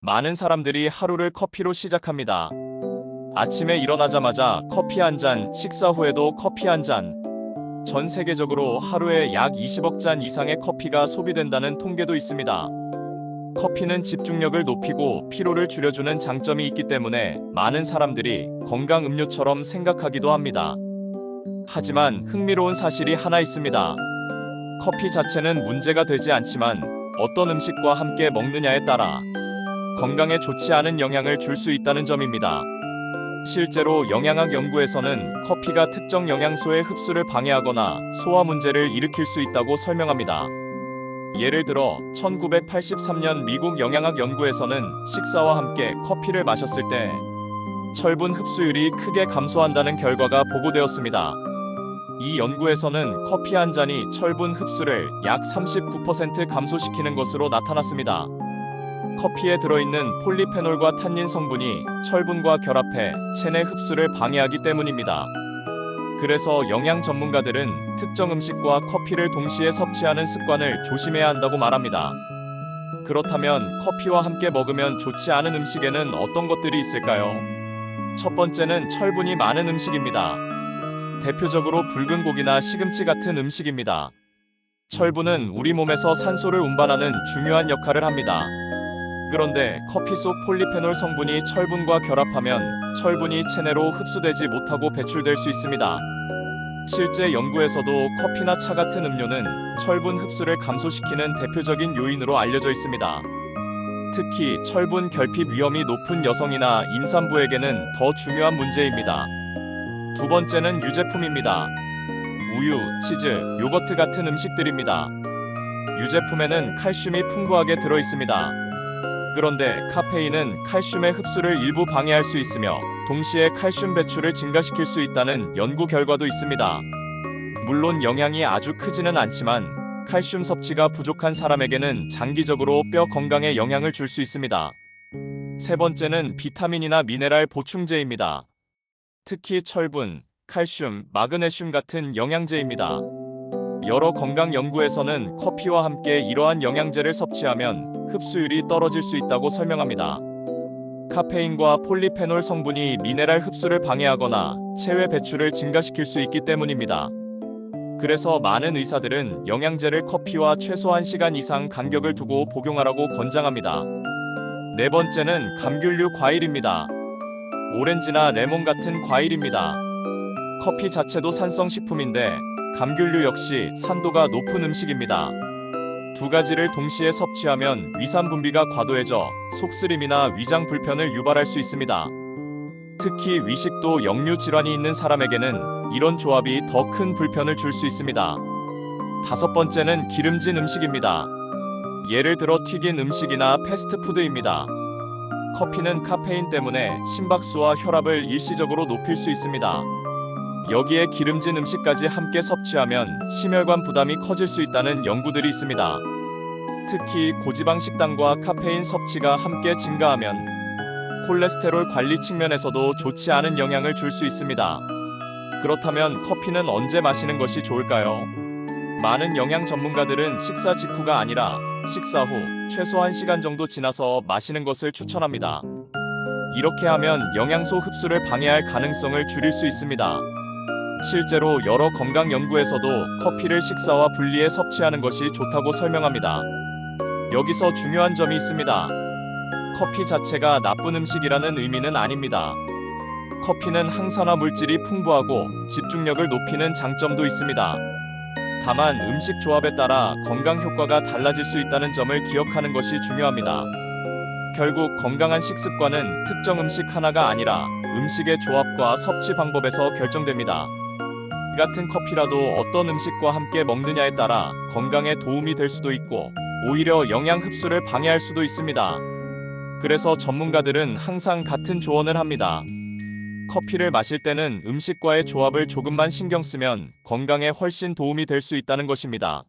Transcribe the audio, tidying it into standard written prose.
많은 사람들이 하루를 커피로 시작합니다. 아침에 일어나자마자 커피 한 잔, 식사 후에도 커피 한 잔. 전 세계적으로 하루에 약 20억 잔 이상의 커피가 소비된다는 통계도 있습니다. 커피는 집중력을 높이고 피로를 줄여주는 장점이 있기 때문에 많은 사람들이 건강 음료처럼 생각하기도 합니다. 하지만 흥미로운 사실이 하나 있습니다. 커피 자체는 문제가 되지 않지만 어떤 음식과 함께 먹느냐에 따라 건강에 좋지 않은 영향을 줄 수 있다는 점입니다. 실제로 영양학 연구에서는 커피가 특정 영양소의 흡수를 방해하거나 소화 문제를 일으킬 수 있다고 설명합니다. 예를 들어 1983년 미국 영양학 연구에서는 식사와 함께 커피를 마셨을 때 철분 흡수율이 크게 감소한다는 결과가 보고되었습니다. 이 연구에서는 커피 한 잔이 철분 흡수를 약 39% 감소시키는 것으로 나타났습니다. 커피에 들어있는 폴리페놀과 탄닌 성분이 철분과 결합해 체내 흡수를 방해하기 때문입니다. 그래서 영양 전문가들은 특정 음식과 커피를 동시에 섭취하는 습관을 조심해야 한다고 말합니다. 그렇다면 커피와 함께 먹으면 좋지 않은 음식에는 어떤 것들이 있을까요? 첫 번째는 철분이 많은 음식입니다. 대표적으로 붉은 고기나 시금치 같은 음식입니다. 철분은 우리 몸에서 산소를 운반하는 중요한 역할을 합니다. 그런데 커피 속 폴리페놀 성분이 철분과 결합하면 철분이 체내로 흡수되지 못하고 배출될 수 있습니다. 실제 연구에서도 커피나 차 같은 음료는 철분 흡수를 감소시키는 대표적인 요인으로 알려져 있습니다. 특히 철분 결핍 위험이 높은 여성이나 임산부에게는 더 중요한 문제입니다. 두 번째는 유제품입니다. 우유, 치즈, 요거트 같은 음식들입니다. 유제품에는 칼슘이 풍부하게 들어 있습니다. 그런데 카페인은 칼슘의 흡수를 일부 방해할 수 있으며 동시에 칼슘 배출을 증가시킬 수 있다는 연구 결과도 있습니다. 물론 영향이 아주 크지는 않지만 칼슘 섭취가 부족한 사람에게는 장기적으로 뼈 건강에 영향을 줄 수 있습니다. 세 번째는 비타민이나 미네랄 보충제입니다. 특히 철분, 칼슘, 마그네슘 같은 영양제입니다. 여러 건강 연구에서는 커피와 함께 이러한 영양제를 섭취하면 흡수율이 떨어질 수 있다고 설명합니다. 카페인과 폴리페놀 성분이 미네랄 흡수를 방해하거나 체외 배출을 증가시킬 수 있기 때문입니다. 그래서 많은 의사들은 영양제를 커피와 최소 1시간 이상 간격을 두고 복용하라고 권장합니다. 네 번째는 감귤류 과일입니다. 오렌지나 레몬 같은 과일입니다. 커피 자체도 산성 식품인데 감귤류 역시 산도가 높은 음식입니다. 두 가지를 동시에 섭취하면 위산 분비가 과도해져 속쓰림이나 위장 불편을 유발할 수 있습니다. 특히 위식도 역류 질환이 있는 사람에게는 이런 조합이 더 큰 불편을 줄 수 있습니다. 다섯 번째는 기름진 음식입니다. 예를 들어 튀긴 음식이나 패스트푸드입니다. 커피는 카페인 때문에 심박수와 혈압을 일시적으로 높일 수 있습니다. 여기에 기름진 음식까지 함께 섭취하면 심혈관 부담이 커질 수 있다는 연구들이 있습니다. 특히 고지방 식단과 카페인 섭취가 함께 증가하면 콜레스테롤 관리 측면에서도 좋지 않은 영향을 줄 수 있습니다. 그렇다면 커피는 언제 마시는 것이 좋을까요? 많은 영양 전문가들은 식사 직후가 아니라 식사 후 최소 1시간 정도 지나서 마시는 것을 추천합니다. 이렇게 하면 영양소 흡수를 방해할 가능성을 줄일 수 있습니다. 실제로 여러 건강 연구에서도 커피를 식사와 분리해 섭취하는 것이 좋다고 설명합니다. 여기서 중요한 점이 있습니다. 커피 자체가 나쁜 음식이라는 의미는 아닙니다. 커피는 항산화 물질이 풍부하고 집중력을 높이는 장점도 있습니다. 다만 음식 조합에 따라 건강 효과가 달라질 수 있다는 점을 기억하는 것이 중요합니다. 결국 건강한 식습관은 특정 음식 하나가 아니라 음식의 조합과 섭취 방법에서 결정됩니다. 이 같은 커피라도 어떤 음식과 함께 먹느냐에 따라 건강에 도움이 될 수도 있고 오히려 영양 흡수를 방해할 수도 있습니다. 그래서 전문가들은 항상 같은 조언을 합니다. 커피를 마실 때는 음식과의 조합을 조금만 신경 쓰면 건강에 훨씬 도움이 될 수 있다는 것입니다.